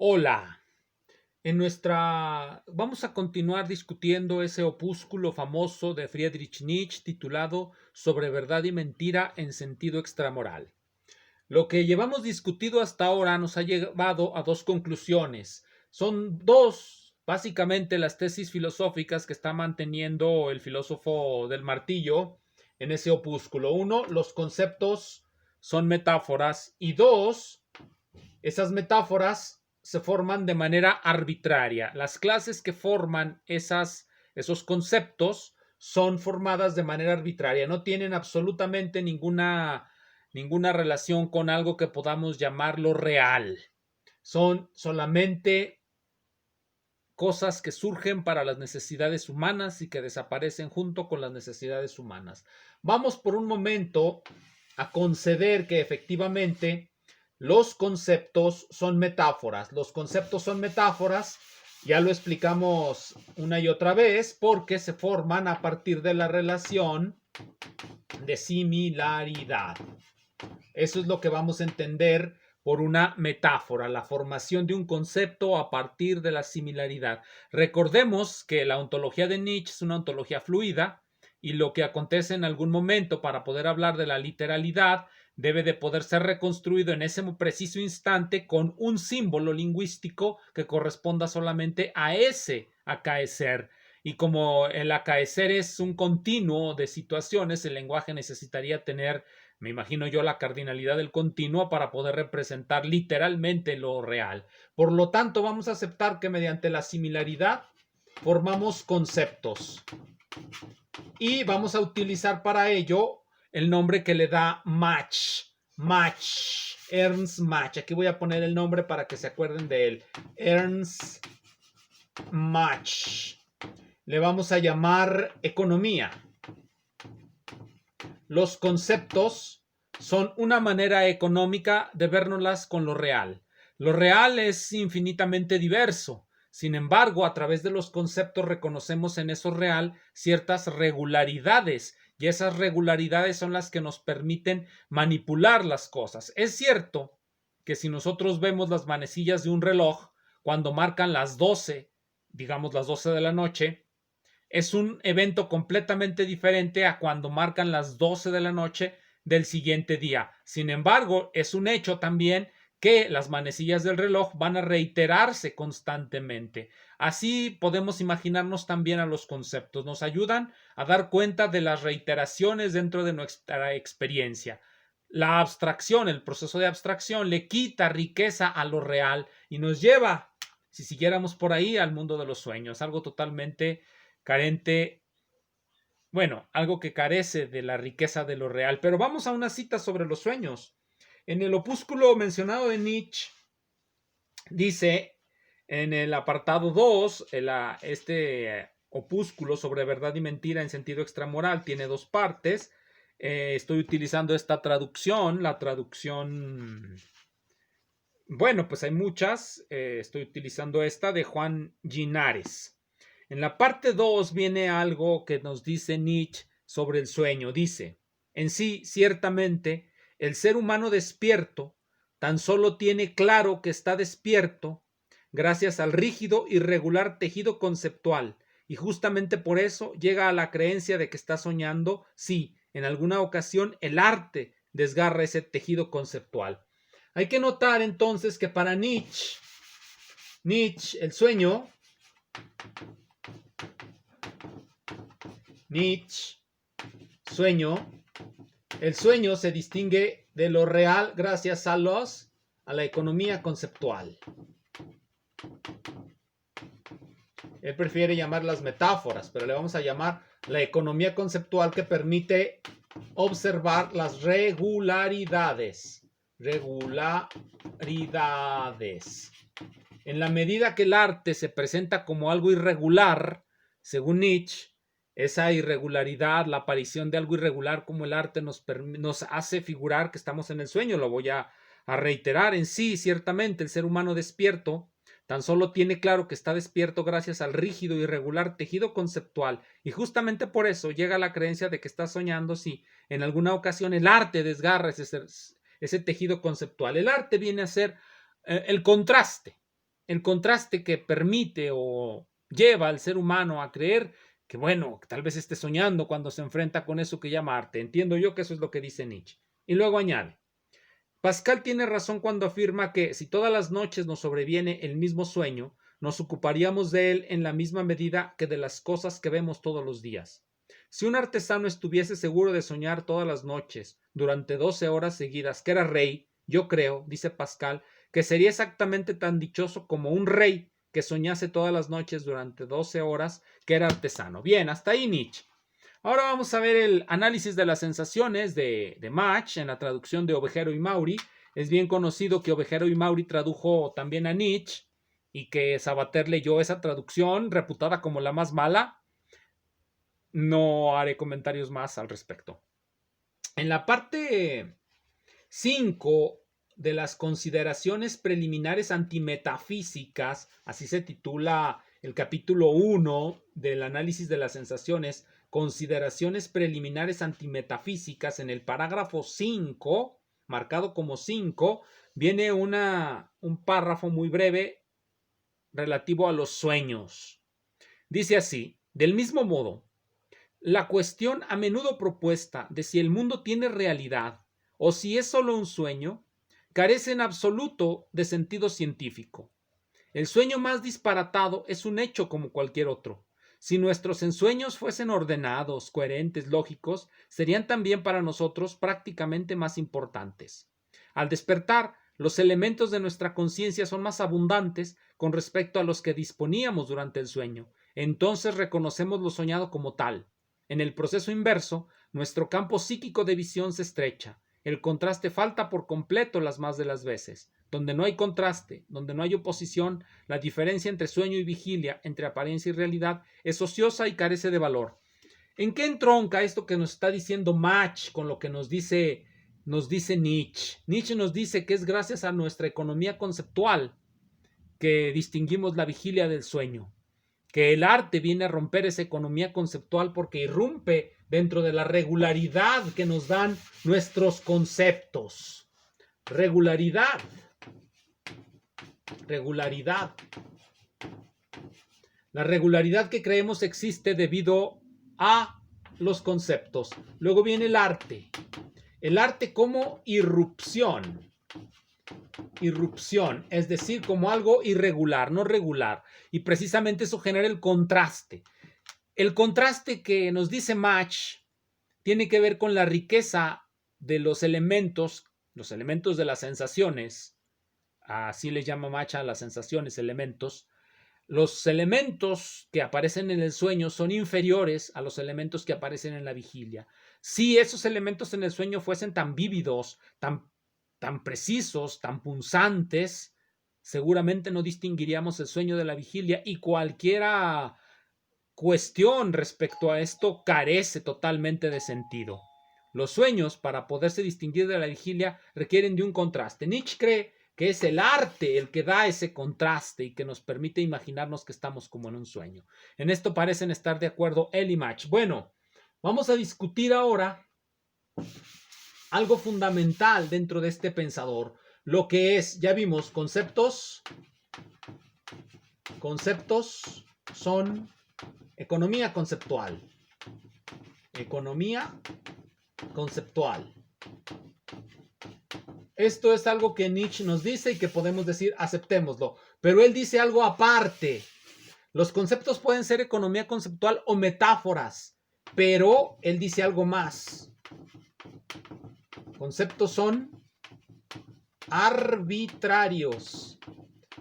Hola, vamos a continuar discutiendo ese opúsculo famoso de Friedrich Nietzsche titulado Sobre verdad y mentira en sentido extramoral. Lo que llevamos discutido hasta ahora nos ha llevado a dos conclusiones. Son dos, básicamente, las tesis filosóficas que está manteniendo el filósofo del martillo en ese opúsculo. Uno, los conceptos son metáforas y dos, esas metáforas se forman de manera arbitraria. Las clases que forman esos conceptos son formadas de manera arbitraria. No tienen absolutamente ninguna relación con algo que podamos llamarlo real. Son solamente cosas que surgen para las necesidades humanas y que desaparecen junto con las necesidades humanas. Vamos por un momento a conceder que efectivamente los conceptos son metáforas. Los conceptos son metáforas, ya lo explicamos una y otra vez, porque se forman a partir de la relación de similaridad. Eso es lo que vamos a entender por una metáfora, la formación de un concepto a partir de la similaridad. Recordemos que la ontología de Nietzsche es una ontología fluida y lo que acontece en algún momento para poder hablar de la literalidad debe de poder ser reconstruido en ese preciso instante con un símbolo lingüístico que corresponda solamente a ese acaecer. Y como el acaecer es un continuo de situaciones, el lenguaje necesitaría tener, me imagino yo, la cardinalidad del continuo para poder representar literalmente lo real. Por lo tanto, vamos a aceptar que mediante la similaridad formamos conceptos. Y vamos a utilizar para ello el nombre que le da Mach. Mach. Ernst Mach. Aquí voy a poner el nombre para que se acuerden de él. Ernst Mach. Le vamos a llamar economía. Los conceptos son una manera económica de vernoslas con lo real. Lo real es infinitamente diverso. Sin embargo, a través de los conceptos reconocemos en eso real ciertas regularidades y esas regularidades son las que nos permiten manipular las cosas. Es cierto que si nosotros vemos las manecillas de un reloj, cuando marcan las 12, digamos las 12 de la noche, es un evento completamente diferente a cuando marcan las 12 de la noche del siguiente día. Sin embargo, es un hecho también que las manecillas del reloj van a reiterarse constantemente. Así podemos imaginarnos también a los conceptos. Nos ayudan a dar cuenta de las reiteraciones dentro de nuestra experiencia. La abstracción, el proceso de abstracción, le quita riqueza a lo real y nos lleva, si siguiéramos por ahí, al mundo de los sueños, algo totalmente carente, bueno, algo que carece de la riqueza de lo real. Pero vamos a una cita sobre los sueños. En el opúsculo mencionado de Nietzsche, dice en el apartado 2, este opúsculo sobre verdad y mentira en sentido extramoral tiene dos partes. Estoy utilizando esta traducción, la traducción, bueno, pues hay muchas. Estoy utilizando esta de Juan Ginares. En la parte 2 viene algo que nos dice Nietzsche sobre el sueño. Dice, en sí, ciertamente, el ser humano despierto tan solo tiene claro que está despierto gracias al rígido y regular tejido conceptual, y justamente por eso llega a la creencia de que está soñando si, en alguna ocasión, el arte desgarra ese tejido conceptual. Hay que notar entonces que para Nietzsche, el sueño, el sueño se distingue de lo real gracias a la economía conceptual. Él prefiere llamar las metáforas, pero le vamos a llamar la economía conceptual, que permite observar las regularidades. En la medida que el arte se presenta como algo irregular, según Nietzsche, esa irregularidad, la aparición de algo irregular como el arte nos hace figurar que estamos en el sueño. Lo voy a reiterar. En sí, ciertamente, el ser humano despierto tan solo tiene claro que está despierto gracias al rígido y irregular tejido conceptual, y justamente por eso llega a la creencia de que está soñando si en alguna ocasión el arte desgarra ese tejido conceptual. El arte viene a ser el contraste. el contraste que permite o lleva al ser humano a creer que, bueno, tal vez esté soñando cuando se enfrenta con eso que llama arte. Entiendo yo que eso es lo que dice Nietzsche. Y luego añade, Pascal tiene razón cuando afirma que si todas las noches nos sobreviene el mismo sueño, nos ocuparíamos de él en la misma medida que de las cosas que vemos todos los días. Si un artesano estuviese seguro de soñar todas las noches, durante 12 horas seguidas, que era rey, yo creo, dice Pascal, que sería exactamente tan dichoso como un rey que soñase todas las noches durante 12 horas que era artesano. Bien, hasta ahí Nietzsche. Ahora vamos a ver el análisis de las sensaciones de Mach en la traducción de Ovejero y Maury. Es bien conocido que Ovejero y Maury tradujo también a Nietzsche y que Sabater leyó esa traducción reputada como la más mala. No haré comentarios más al respecto. En la parte 5 de las consideraciones preliminares antimetafísicas, así se titula el capítulo 1 del análisis de las sensaciones, consideraciones preliminares antimetafísicas, en el parágrafo 5, marcado como 5, viene un párrafo muy breve relativo a los sueños. Dice así, del mismo modo, la cuestión a menudo propuesta de si el mundo tiene realidad o si es solo un sueño, carece en absoluto de sentido científico. El sueño más disparatado es un hecho como cualquier otro. Si nuestros ensueños fuesen ordenados, coherentes, lógicos, serían también para nosotros prácticamente más importantes. Al despertar, los elementos de nuestra conciencia son más abundantes con respecto a los que disponíamos durante el sueño. Entonces reconocemos lo soñado como tal. En el proceso inverso, nuestro campo psíquico de visión se estrecha. El contraste falta por completo las más de las veces. Donde no hay contraste, donde no hay oposición, la diferencia entre sueño y vigilia, entre apariencia y realidad, es ociosa y carece de valor. ¿En qué entronca esto que nos está diciendo Mach con lo que nos dice Nietzsche? Nietzsche nos dice que es gracias a nuestra economía conceptual que distinguimos la vigilia del sueño, que el arte viene a romper esa economía conceptual porque irrumpe dentro de la regularidad que nos dan nuestros conceptos. Regularidad. La regularidad que creemos existe debido a los conceptos. Luego viene el arte. El arte como irrupción. Irrupción, es decir, como algo irregular, no regular. Y precisamente eso genera el contraste. El contraste que nos dice Mach tiene que ver con la riqueza de los elementos de las sensaciones. Así le llama Mach a las sensaciones, elementos. Los elementos que aparecen en el sueño son inferiores a los elementos que aparecen en la vigilia. Si esos elementos en el sueño fuesen tan vívidos, tan precisos, tan punzantes, seguramente no distinguiríamos el sueño de la vigilia y cualquiera cuestión respecto a esto carece totalmente de sentido. Los sueños, para poderse distinguir de la vigilia, requieren de un contraste. Nietzsche cree que es el arte el que da ese contraste y que nos permite imaginarnos que estamos como en un sueño. En esto parecen estar de acuerdo él y Mach. Bueno, vamos a discutir ahora algo fundamental dentro de este pensador, lo que es, ya vimos, conceptos son economía conceptual. Economía conceptual. Esto es algo que Nietzsche nos dice y que podemos decir aceptémoslo. Pero él dice algo aparte. Los conceptos pueden ser economía conceptual o metáforas, pero él dice algo más. Conceptos son arbitrarios.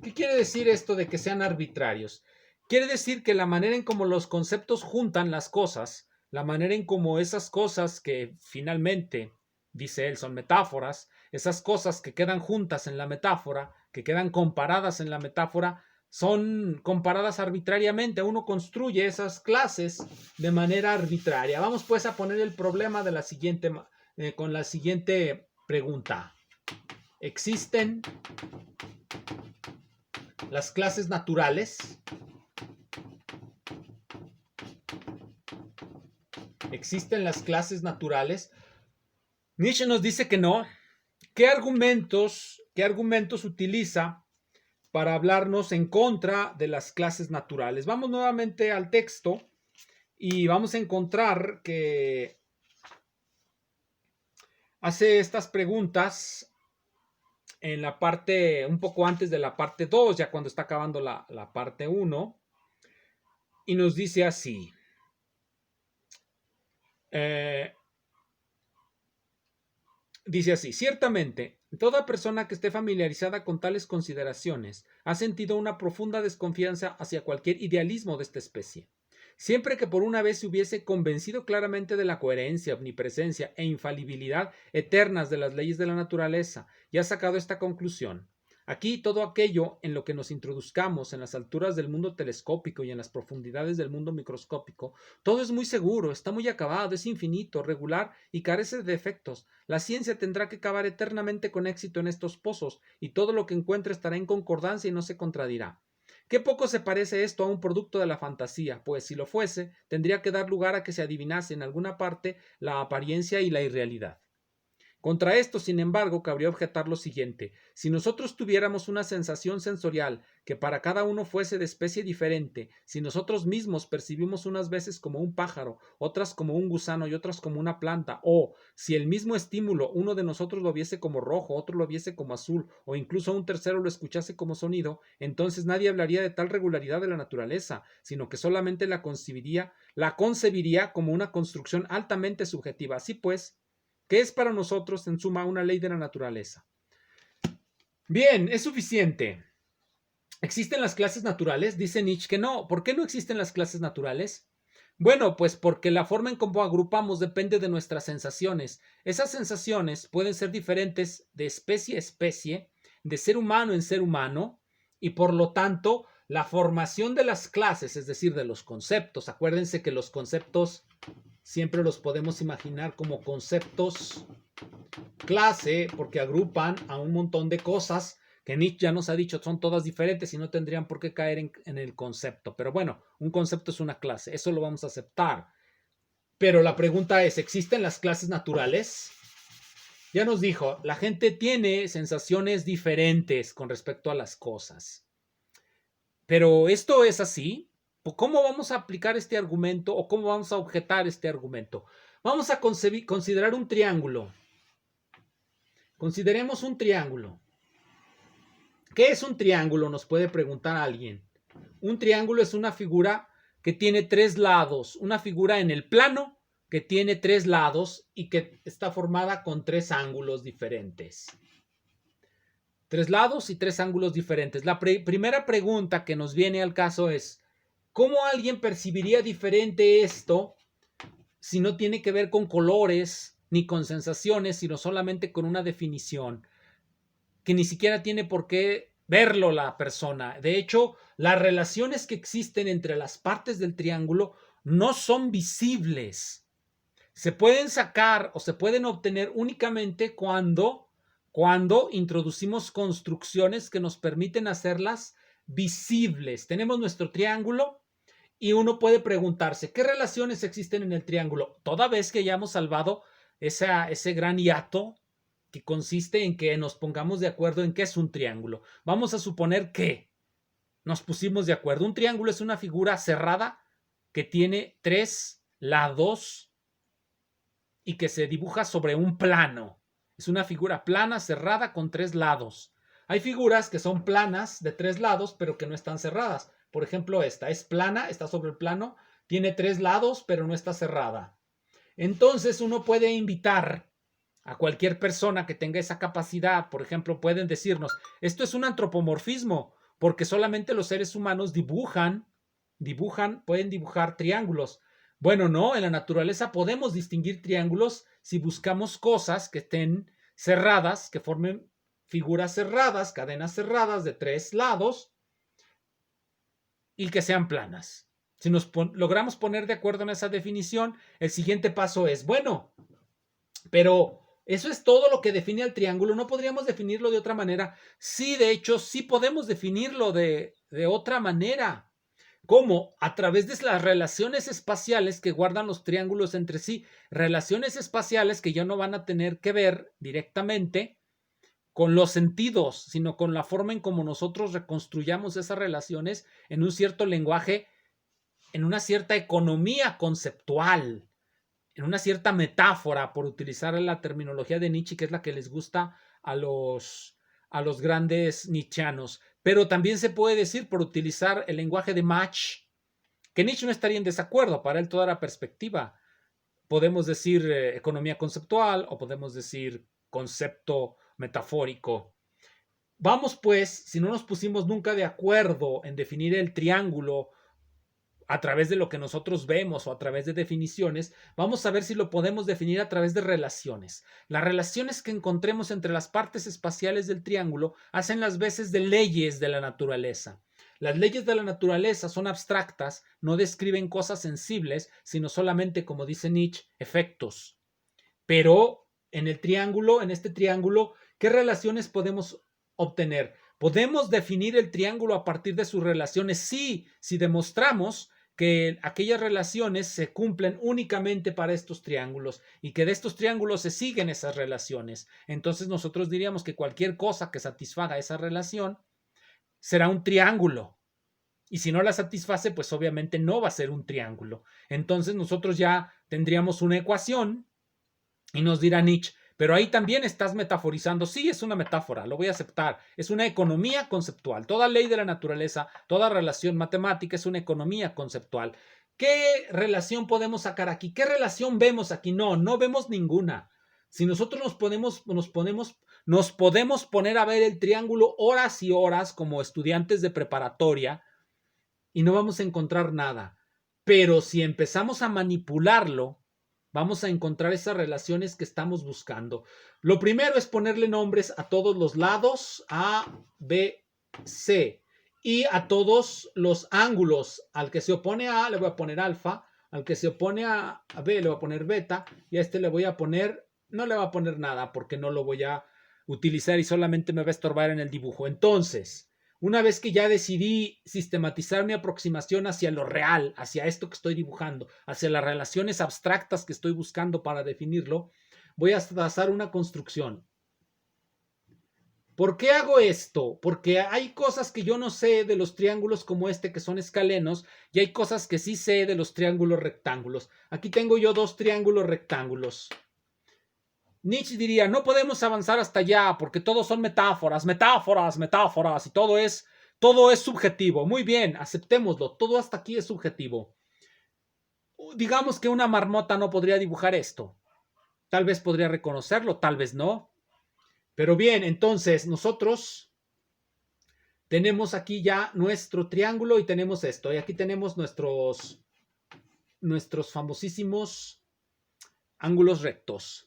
¿Qué quiere decir esto de que sean arbitrarios? Quiere decir que la manera en cómo los conceptos juntan las cosas, la manera en cómo esas cosas que finalmente, dice él, son metáforas, esas cosas que quedan juntas en la metáfora, que quedan comparadas en la metáfora, son comparadas arbitrariamente. Uno construye esas clases de manera arbitraria. Vamos pues a poner el problema de con la siguiente pregunta. ¿Existen las clases naturales? ¿Existen las clases naturales? Nietzsche nos dice que no. ¿Qué argumentos utiliza para hablarnos en contra de las clases naturales. Vamos nuevamente al texto y vamos a encontrar que hace estas preguntas en la parte, un poco antes de la parte 2, ya cuando está acabando la parte 1, y nos dice así. Dice así: ciertamente, toda persona que esté familiarizada con tales consideraciones ha sentido una profunda desconfianza hacia cualquier idealismo de esta especie. Siempre que por una vez se hubiese convencido claramente de la coherencia, omnipresencia e infalibilidad eternas de las leyes de la naturaleza y ha sacado esta conclusión: aquí todo aquello en lo que nos introduzcamos en las alturas del mundo telescópico y en las profundidades del mundo microscópico, todo es muy seguro, está muy acabado, es infinito, regular y carece de defectos. La ciencia tendrá que cavar eternamente con éxito en estos pozos, y todo lo que encuentre estará en concordancia y no se contradirá. Qué poco se parece esto a un producto de la fantasía, pues si lo fuese, tendría que dar lugar a que se adivinase en alguna parte la apariencia y la irrealidad. Contra esto, sin embargo, cabría objetar lo siguiente: si nosotros tuviéramos una sensación sensorial que para cada uno fuese de especie diferente, si nosotros mismos percibimos unas veces como un pájaro, otras como un gusano y otras como una planta, o si el mismo estímulo uno de nosotros lo viese como rojo, otro lo viese como azul, o incluso un tercero lo escuchase como sonido, entonces nadie hablaría de tal regularidad de la naturaleza, sino que solamente la concebiría como una construcción altamente subjetiva. Así pues, ¿qué es para nosotros, en suma, una ley de la naturaleza? Bien, es suficiente. ¿Existen las clases naturales? Dice Nietzsche que no. ¿Por qué no existen las clases naturales? Bueno, pues porque la forma en cómo agrupamos depende de nuestras sensaciones. Esas sensaciones pueden ser diferentes de especie a especie, de ser humano en ser humano, y por lo tanto, la formación de las clases, es decir, de los conceptos. Acuérdense que los conceptos siempre los podemos imaginar como conceptos clase, porque agrupan a un montón de cosas que Nietzsche ya nos ha dicho son todas diferentes y no tendrían por qué caer en el concepto. Pero bueno, un concepto es una clase, eso lo vamos a aceptar. Pero la pregunta es: ¿existen las clases naturales? Ya nos dijo, la gente tiene sensaciones diferentes con respecto a las cosas. Pero esto es así. ¿Cómo vamos a aplicar este argumento o cómo vamos a objetar este argumento? Vamos a considerar un triángulo. Consideremos un triángulo. ¿Qué es un triángulo? Nos puede preguntar alguien. Un triángulo es una figura que tiene tres lados, una figura en el plano que tiene tres lados y que está formada con tres ángulos diferentes. Tres lados y tres ángulos diferentes. La primera pregunta que nos viene al caso es: ¿cómo alguien percibiría diferente esto si no tiene que ver con colores ni con sensaciones, sino solamente con una definición que ni siquiera tiene por qué verlo la persona? De hecho, las relaciones que existen entre las partes del triángulo no son visibles. Se pueden sacar o se pueden obtener únicamente cuando introducimos construcciones que nos permiten hacerlas visibles. Tenemos nuestro triángulo y uno puede preguntarse: ¿qué relaciones existen en el triángulo? Toda vez que hayamos salvado ese gran hiato que consiste en que nos pongamos de acuerdo en qué es un triángulo. Vamos a suponer que nos pusimos de acuerdo. Un triángulo es una figura cerrada que tiene tres lados y que se dibuja sobre un plano. Es una figura plana, cerrada, con tres lados. Hay figuras que son planas de tres lados, pero que no están cerradas. Por ejemplo, esta es plana, está sobre el plano, tiene tres lados, pero no está cerrada. Entonces uno puede invitar a cualquier persona que tenga esa capacidad. Por ejemplo, pueden decirnos: esto es un antropomorfismo, porque solamente los seres humanos pueden dibujar triángulos. Bueno, no, en la naturaleza podemos distinguir triángulos si buscamos cosas que estén cerradas, que formen figuras cerradas, cadenas cerradas de tres lados y que sean planas. Si nos logramos poner de acuerdo en esa definición, el siguiente paso es: bueno, pero ¿eso es todo lo que define al triángulo? ¿No podríamos definirlo de otra manera? Sí, de hecho, sí podemos definirlo de otra manera. ¿Cómo? A través de las relaciones espaciales que guardan los triángulos entre sí. Relaciones espaciales que ya no van a tener que ver directamente con los sentidos, sino con la forma en cómo nosotros reconstruyamos esas relaciones en un cierto lenguaje, en una cierta economía conceptual, en una cierta metáfora, por utilizar la terminología de Nietzsche, que es la que les gusta a los grandes nietzscheanos. Pero también se puede decir, por utilizar el lenguaje de Mach, que Nietzsche no estaría en desacuerdo, para él toda la perspectiva. Podemos decir economía conceptual o podemos decir concepto metafórico. Vamos pues, si no nos pusimos nunca de acuerdo en definir el triángulo a través de lo que nosotros vemos o a través de definiciones, vamos a ver si lo podemos definir a través de relaciones. Las relaciones que encontremos entre las partes espaciales del triángulo hacen las veces de leyes de la naturaleza. Las leyes de la naturaleza son abstractas, no describen cosas sensibles, sino solamente, como dice Nietzsche, efectos. Pero en el triángulo, en este triángulo, ¿qué relaciones podemos obtener? ¿Podemos definir el triángulo a partir de sus relaciones? Sí, si demostramos que aquellas relaciones se cumplen únicamente para estos triángulos y que de estos triángulos se siguen esas relaciones. Entonces nosotros diríamos que cualquier cosa que satisfaga esa relación será un triángulo. Y si no la satisface, pues obviamente no va a ser un triángulo. Entonces nosotros ya tendríamos una ecuación y nos dirá Nietzsche, pero ahí también estás metaforizando. Sí, es una metáfora, lo voy a aceptar. Es una economía conceptual. Toda ley de la naturaleza, toda relación matemática es una economía conceptual. ¿Qué relación podemos sacar aquí? ¿Qué relación vemos aquí? No, no vemos ninguna. Si nosotros nos podemos poner a ver el triángulo horas y horas como estudiantes de preparatoria y no vamos a encontrar nada. Pero si empezamos a manipularlo, vamos a encontrar esas relaciones que estamos buscando. Lo primero es ponerle nombres a todos los lados, A, B, C, y a todos los ángulos. Al que se opone a A le voy a poner alfa, al que se opone a B le voy a poner beta, y a este le voy a poner, no le voy a poner nada porque no lo voy a utilizar y solamente me va a estorbar en el dibujo. Entonces, una vez que ya decidí sistematizar mi aproximación hacia lo real, hacia esto que estoy dibujando, hacia las relaciones abstractas que estoy buscando para definirlo, voy a trazar una construcción. ¿Por qué hago esto? Porque hay cosas que yo no sé de los triángulos como este que son escalenos y hay cosas que sí sé de los triángulos rectángulos. Aquí tengo yo dos triángulos rectángulos. Nietzsche diría, no podemos avanzar hasta allá porque todos son metáforas, metáforas, metáforas y todo es subjetivo. Muy bien, aceptémoslo, todo hasta aquí es subjetivo. Digamos que una marmota no podría dibujar esto. Tal vez podría reconocerlo, tal vez no. Pero bien, entonces nosotros tenemos aquí ya nuestro triángulo y tenemos esto. Y aquí tenemos nuestros famosísimos ángulos rectos.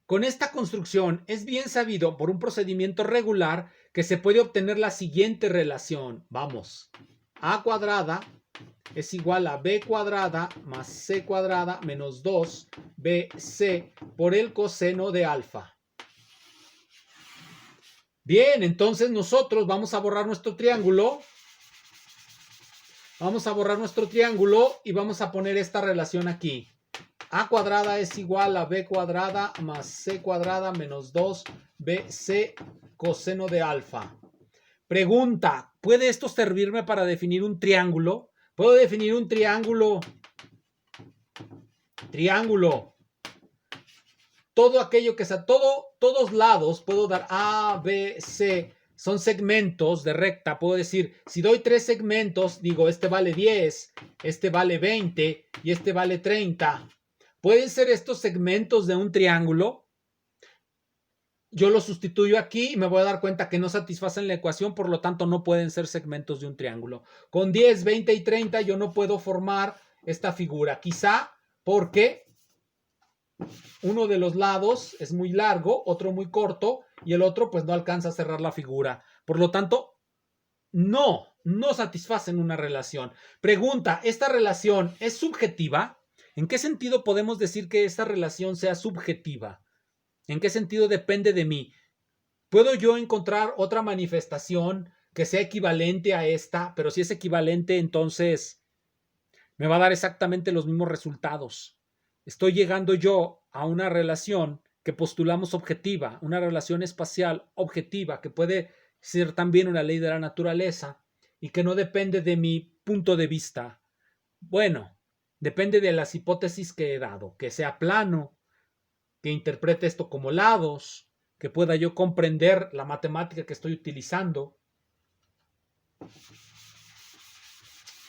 Con esta construcción es bien sabido por un procedimiento regular que se puede obtener la siguiente relación. Vamos, a cuadrada es igual a b cuadrada más c cuadrada menos 2bc por el coseno de alfa. Bien, entonces nosotros vamos a borrar nuestro triángulo. Vamos a borrar nuestro triángulo y vamos a poner esta relación aquí. A cuadrada es igual a b cuadrada más c cuadrada menos 2bc coseno de alfa. Pregunta, ¿puede esto servirme para definir un triángulo? ¿Puedo definir un triángulo? Triángulo. Todo aquello que sea, todos lados puedo dar A, B, C. Son segmentos de recta. Puedo decir, si doy 3 segmentos, digo, este vale 10, este vale 20 y este vale 30. ¿Pueden ser estos segmentos de un triángulo? Yo los sustituyo aquí y me voy a dar cuenta que no satisfacen la ecuación, por lo tanto no pueden ser segmentos de un triángulo. Con 10, 20 y 30 yo no puedo formar esta figura. Quizá porque uno de los lados es muy largo, otro muy corto y el otro pues no alcanza a cerrar la figura. Por lo tanto, no satisfacen una relación. Pregunta, ¿esta relación es subjetiva? ¿En qué sentido podemos decir que esta relación sea subjetiva? ¿En qué sentido depende de mí? ¿Puedo yo encontrar otra manifestación que sea equivalente a esta? Pero si es equivalente, entonces me va a dar exactamente los mismos resultados. Estoy llegando yo a una relación que postulamos objetiva, una relación espacial objetiva que puede ser también una ley de la naturaleza y que no depende de mi punto de vista. Bueno, depende de las hipótesis que he dado, que sea plano, que interprete esto como lados, que pueda yo comprender la matemática que estoy utilizando.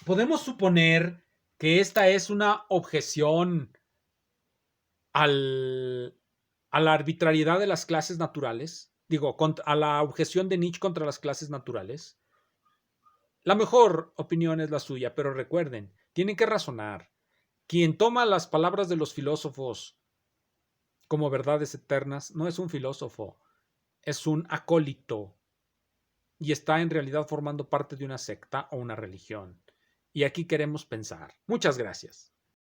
Podemos suponer que esta es una objeción a la arbitrariedad de las clases naturales, digo, a la objeción de Nietzsche contra las clases naturales. La mejor opinión es la suya, pero recuerden, tienen que razonar. Quien toma las palabras de los filósofos como verdades eternas no es un filósofo, es un acólito y está en realidad formando parte de una secta o una religión. Y aquí queremos pensar. Muchas gracias.